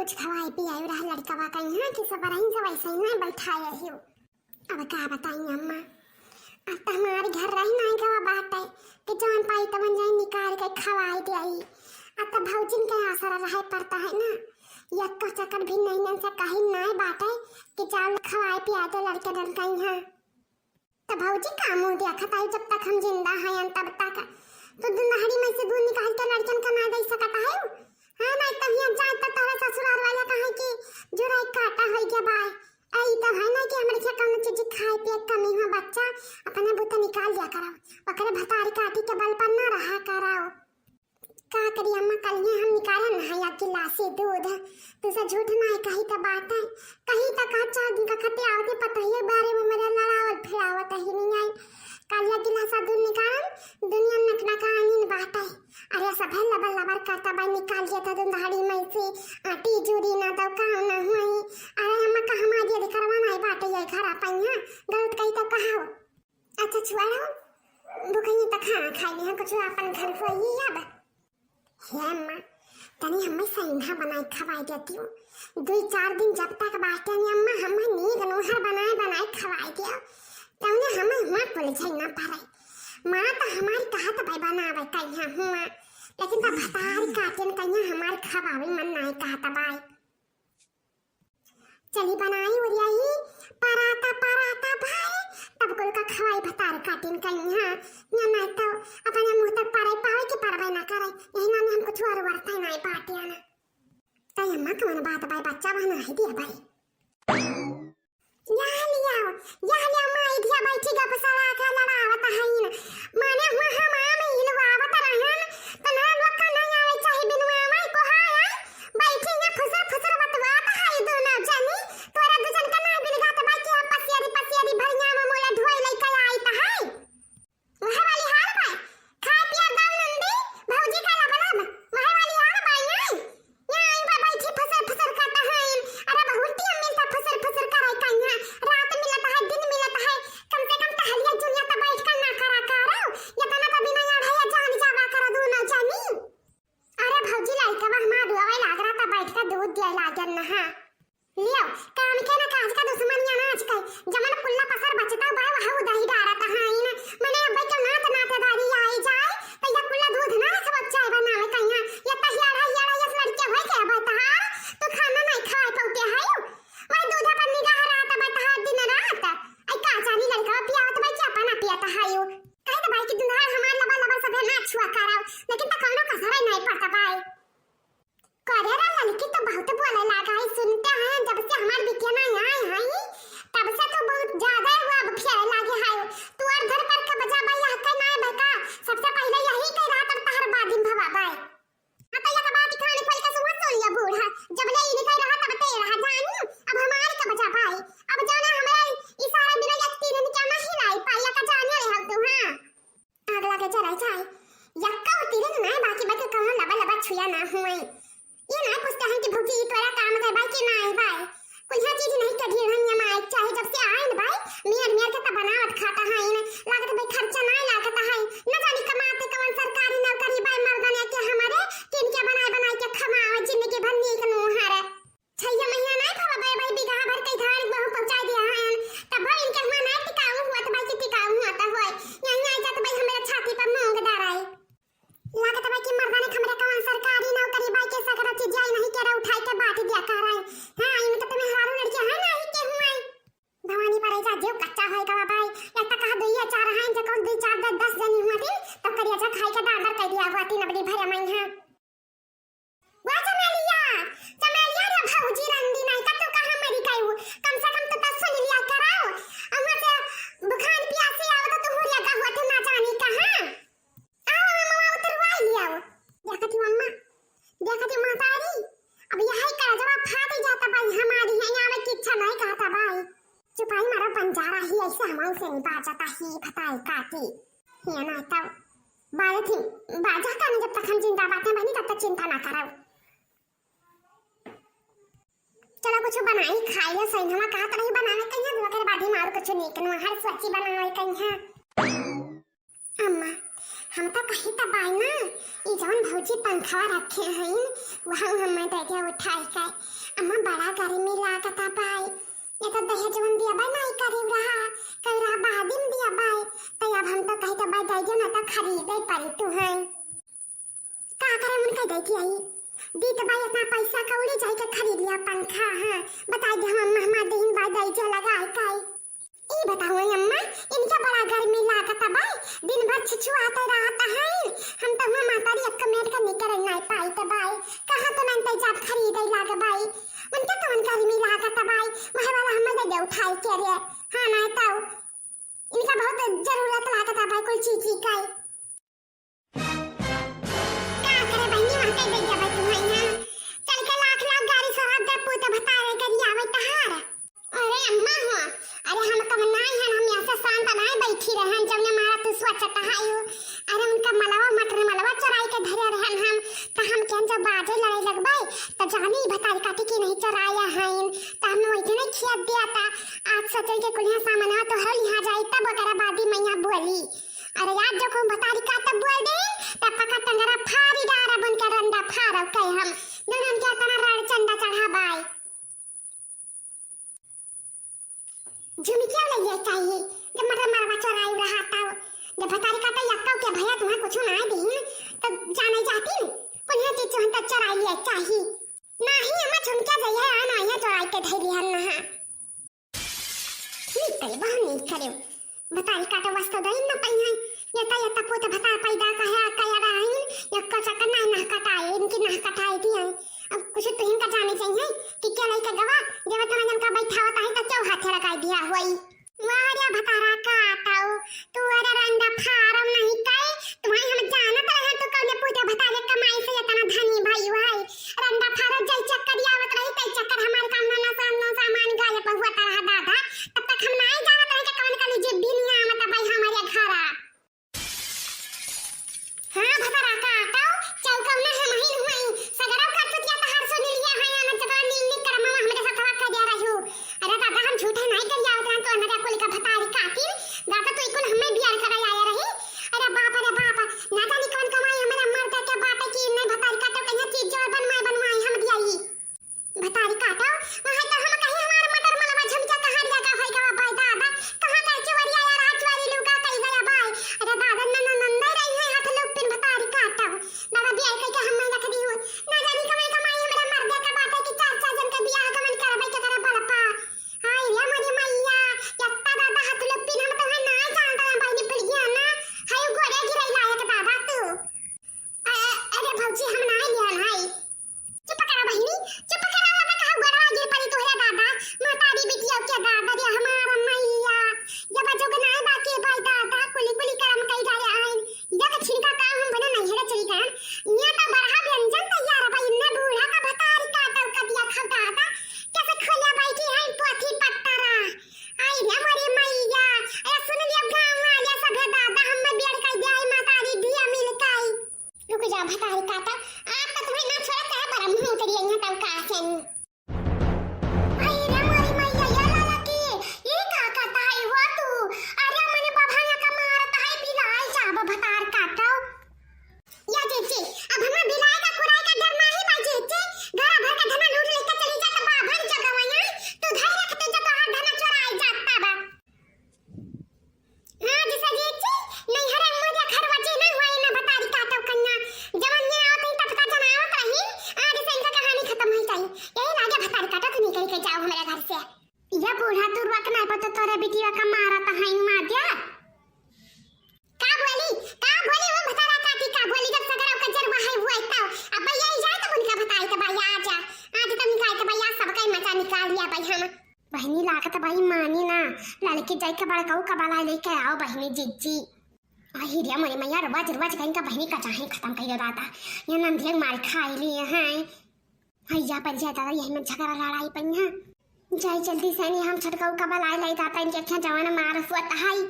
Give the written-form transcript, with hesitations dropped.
कुछ खवाए पियाए रहा लड़का कहीं यहाँ कि सब रही सब ऐसे ही नहीं बैठाए ही। अब क्या बताई अम्मा, अब तो हमारे घर रही नहीं गवा बात है कि जान पाई तो बन जाए निकाल के खवाए दियाई। अब तो भौजिन के आसरा रहे पड़ता है ना, यक्का चक्कर भी नहीं नन से कहीं नहीं बात है कि चावल खवाए पियाए तो लड़के लड़का यहाँ। तो भौजी का मुँह देखा था जब तक हम जिंदा हैं तब तक तो दुल्हड़ी में से दूध निकाल के लड़कन का ना दे सकता है। हाँ नहीं तब यहाँ जाए तो तोरा ससुराल वाला कहे कि जुराई काटा हो गया बाय आई तो है ना कि हमारे क्या कौन चीज खाए पिए कमी हो बच्चा अपना बूता निकाल दिया कराओ पकड़े भतारी काटी के बल पर ना रहा कराओ। का करी अम्मा कल ये हम निकाले ना या गिलासी दूध तुझे झूठ नहीं कही तो बात है कहीं तक अच्छा दिन का खते आवते पता ही बारे में मेरा लड़ावत फिरावत ही नहीं आई। कल या गिलासा दूध निकाल दुनिया में नकना का आनीन बात है। अरे सब है लबर लबर करता बाई निकाल दिया था दुल्हड़ी में से आटी जूरी ना तो काम ना हुई। अरे अम्मा का हमारी यदि करवाना है बात ये घर आ पाई हां गलत कही तो कहो। अच्छा छुआड़ो भूखी तो खाना खाई है कुछ अपन घर को ही अब है अम्मा तनी हमें सैंधा बनाई खवाई देती हूँ 2-4 दिन जब तक बाटे नहीं अम्मा हमें नींद नोहर बनाए खवाई दिया तो उन्हें हमें मत बोले जाए ना पारे माँ तो हमारी कहा तो भाई बनावे कहीं हुआ लेकिन तब भतारी काटे न कहीं हमारे खवावे मन नहीं कहा था भाई चली बनाई और यही पराता भाई तब कुल का खवाई भतारी काटे न कहीं हाँ या नहीं तो अपने मुंह तक पारे पावे कि पारवे ना करे यही ना हम कुछ और वर्ता नहीं पाते ना तो अम्मा कौन बात भाई बच्चा बना ही दिया भाई यहाँ लिया माई दिया बैठी गप सड़ा का लड़ावत है ना माने वहां मां में हिलवावत रहन त ना लोग का नहीं आवे चाहे बिनुआ माई को हाय बैठी ना फसर बतवात है दोनों जानी तोरा दुजन का ना बिलगा त बाकी पसियारी भरिया में मोला ढोई लई के आई त है वह वाली हाल भाई खा पिया दाम नंदी भौजी का लब वह वाली हाल भाई नहीं यहाँ आई बैठी फसर करता है। अरे बहुती मिलता फसर कराई कन्या रात मिलता है दिन मिलता है कम से कम टहलिया जुनिया तो बैठ कर ना करा करो या तना तो बिना यार है जान जावा करा दो ना जानी। अरे भौजी लड़का हमारा दुआवे लाग रहा था बैठ कर दूध दिया लागन ना हां लियो काम के ना काज का दुश्मनिया ना आजकल जमन पुल्ला पसर बचता बा वहां उदाही डारा था हां ना मने अब के नात दादी आई जाए तो या पुल्ला दूध ना सब चाय बनावे कन्या या तहियाड़ा या लड़के होय के बता तो खाना नहीं खाए पौते है वही दूध पर निगाह रात बता दिन रात आई का चाली लड़का पियावत भाई क्या पाना पियाता है यो कहे तो भाई कि दुल्हा हमार लबा सब ना छुआ कराओ लेकिन त कौनो कसरा नहीं पड़ता भाई करेरा लड़की तो बहुत बोले लगा है सुनते हैं जब से हमार बिटिया ना आए हैं तब से तो बहुत ज्यादा हुआ अब फेरे लागे है तू और घर पर का बजा भाई हक ना बेटा सबसे पहले यही कह रहा था तहर बादिन भवा भाई अब ये बात खाने खोल के सुन लिया बूढ़ा जब ले ये कह रहा तब ते रहा जानी अब हमारे का बजा भाई अब जाना हमें इशारा बिना एक तीन क्या ना हिलाई पाया का जाने रहे हम तू हां अगला के चला जाए यक्का तीन ना बाकी बाकी कौन लबा छुया ना हुए ये ना पूछता है कि भौजी तोरा काम है भाई कि ना है भाई कोई हर चीज नहीं कढ़ी हन्या माई चाहे जब से आए न भाई मेर के त बनावत खाता है न लागत भाई खर्चा नहीं लागत है न जानी कमाते कौन सरकारी नौकरी भाई मर्दने के हमारे किन के बनाए के खमावे जिंदगी भर नी के नोहारे 6 महीना नहीं खवा भाई बिगहा भर के धान बहु पहुंचा दिया है तब भाई इनके हमारा नहीं टिकाऊ हुआ तो भाई की टिकाऊ हुआ तो होय यहां आ जात भाई हमारे छाती पर मूंग डाराए लागत भाई कि मर्दने हमरे कौन सरकारी नौकरी भाई के सकरा चीज जाई नहीं केरा उठाई के बात दिया कर रहा है हां इन तो तुम्हें हारू लड़के है ना ही के हुआ भवानी पर ऐसा जीव कच्चा है का भाई एक तक कहा दुइया चार है जे कौन 2 4 10 जनी हुआ थी तो करिया जा खाई के डांडर कह दिया हुआ 3 बड़ी भरे मैं हां वा चमेलिया रे भौजी रंदी नहीं का तू कहां मरी गई कम से कम तो 10 सुन लिया कराओ अम्मा से बुखार प्यासे आवत तो हुरिया का हुआ तो ना जानी कहां देखती मातारी अब यही का जवाब फाट जाता भाई हमारी है यहाँ में किच्छा नहीं कहता भाई चुपाई मारा बंजारा ही ऐसे हमारे से नहीं बाजाता ही फटाई काटी ये ना तब बाजा का जब तक हम जिंदा बातें बनी तब तक चिंता ना करो चलो कुछ बनाई खाई ले सही हम कहा तो नहीं बनावे कहीं दूसरे बादी मार कुछ नहीं कनो हर सच्ची बनावे कहीं अम्मा हम तो कहीं तबाई ना ये जवन भौजी पंखा रखे हैं वहाँ हम दे उठाई के अम्मा बड़ा गर्मी लागता बाई ये तो दहे जवन दिया बाई नहीं करीब रहा कई रहा बादिम दिया बाई तो अब हम तो कहीं तबाई दे जो ना तो खरीदे पड़ी तू है का करे मन कह दे आई दी तो बाई इतना पैसा कौड़ी जाई के खरीद लिया पंखा हां बता दे हम हमार दिन बाई दे जो लगाई काई ई बताओ अम्मा इनका बड़ा गर्मी लागता बाई दिन भर छिछुआते रहता है हम तो मां मातारी एक मिनट का निकल नहीं पाई तो बाई कहां तो मैं जाब खरीदे लाग बाई उनका तो गर्मी लागता बाई वह वाला हम दे उठाई के रे हां ना तो इनका बहुत जरूरत लागता बाई कोई चीज का क्या करे बहनी वहां पे दे जा बाई तुम्हारी ना चल के लाख लाख गाड़ी शराब दे पुत बतावे करी आवे तहार अरे अम्मा हो अरे हम तो नहीं है हम ऐसे शांत बनाए बैठी रहे हैं जब ने मारा तू स्वच्छता हायो अरे उनका मलवा मटर मलवा चराई के धरे रहन हम तो हम केन जब बाजे लड़ाई लगबै तो जानी बताई काटी की नहीं चराया है तो हम वही नहीं खिया दिया था आज सोचे के कुलिया सामान तो हर यहां जाई तब ओकरा बादी मैया बोली अरे यार जो को बताई का तब बोल दे तब पका टंगरा फाड़ी डारा बन के रंडा फाड़ के हम दोनों के तना रड़ चंदा चढ़ा बाई झुमकिया ले ये चाहिए जब मरवा चोराई रहा था जब बतारी का तो यक्का के भैया तुम्हें कुछ ना दे तो जाने जाती पुनः चीज हम तो चोराई ले चाहिए नहीं हम झुमकिया जइए आ ना ये चोराई के धैर्य हन ना निकल बाहर नहीं करे बतारी का तो वस्तु दई ना पई है ये तो पोत भता पैदा कहे कया रही यक्का चक्कर ना कटाए इनकी ना कटाई दी है अब कुछ तो इनका जाने चाहिए कि क्या लाई का गवा जब तुम्हें जन का बैठावता है तो क्यों हाथ लगा दिया हुई वारिया भतारा का आताओ तू अरे रंडा फारम नहीं काए तुम्हारी हम जानत रहे तो कौन पूजा भतारे कमाई से इतना धनी भाई भाई रंडा फारम जई चक्कर आवत रही तई चक्कर हमार काम ना सामान गायब हुआ रहा दादा तब तक हम नहीं जानत रहे कि कौन का जे बिनिया मत भाई हमारे घरा हां भतारा का आताओ चौका ना है महीन हुई सगरा का तुतिया तहार सुन लिया है ना जगह नींद कर मामा हमरे साथ बात कर रहा हूं अरे दादा हम झूठे नहीं कर जाओ तो अनरा कोली का भतारी कातिल दादा तो इकुल हमें बियाह करा आया रही अरे बाप ना जानी कौन कमाई हमारा मर्द के बाप की नहीं भतारी काटो कहीं चीज जो बनवाई हम दियाई भतारी काटो वहां तो हम कहीं हमार मटर मलवा झमचा कहारिया का होई का भाई दादा कहां का चोरिया यार हाथ वाली लुका कहीं गया भाई अरे दादा नन रही है हाथ लोग पिन भतारी काटो दादा बियाह करके हम रख दी हो ना जानी कमाई हमारा मर्द के बाप की चार जन के बियाह कमन करबै के करा बलपा हाय या मरी मैया यत्ता दादा हाथ लोग पिन हम तो ना जानता भाई ने पड़ गया ना हाय गोरे गिरई लायक दादा तू अरे भौजी हम ना लिया हाय चुप करा बहिनी चुप करा मैं कहा गोरवा गिर पड़ी तोहरे दादा मातारी बिटिया के दादा रे हमारा मैया जब जोग ना बाकी भाई दादा कुली कुली करम कई डाले आइन जब छिनका काम हम बना नहीं है चली कर निया तो बरहा व्यंजन तैयार भाई ने बूढ़ा का भतारी काटल का दिया खा दादा कैसे खोला बैठी है पोथी पत्तरा आई ने मरी मैया अरे सुन लिया गांव वाले सब दादा हम में बेड़ कर दिया मातारी दिया मिल काई रुक जा भतारी काटा आप तो तुम्हें ना छोड़ता है पर हम उतरी यहां तब कासन आई रे मरी मैया या लाला की ये का करता है वो तू अरे मने बभाया का मारता है बिलाई साहब भतार काटो या जेजे अब हम बिलाई का कुराई का डर नहीं बा जेजे घर भर का धना लूट लेकर चली जा तो बाभन जगवया तू धैर्य रखते जब तो धना चुराई जाता बा हां जैसा जेजे नहीं हरे मुझे घर बचे ना हुआ ना बतारी काटो कन्या जवन ने आवत तब का जनावत रही आज से इनका कहानी खत्म हो जाई यही लागे भतारी काटो तो निकल के जाओ हमारे घर से या बूढ़ा तुरवा के नहीं पता तोरे बिटिया का मारा ता है मादिया का बोली वो भतारा काटी का बोली जब सगरा का जरवा है हुआ तो अब भैया जा तो उनका बताई तो भैया आजा आज तुम निकाल के भैया सब का मजा निकाल लिया भाई हम बहनी लागत भाई मानी ना लड़की जाई के बड़काऊ का बाला लेके आओ बहनी जिज्जी आई रे मरे मैया रोज कहीं का बहनी का चाहे खत्म कर दादा ये नंदिया मार खाई लिए हैं भैया पर जाता यही में झगड़ा लड़ाई पई है जाई जल्दी से नहीं हम छटकाऊ का बाला ले जाता इनके अच्छा जवान मार सुत हाई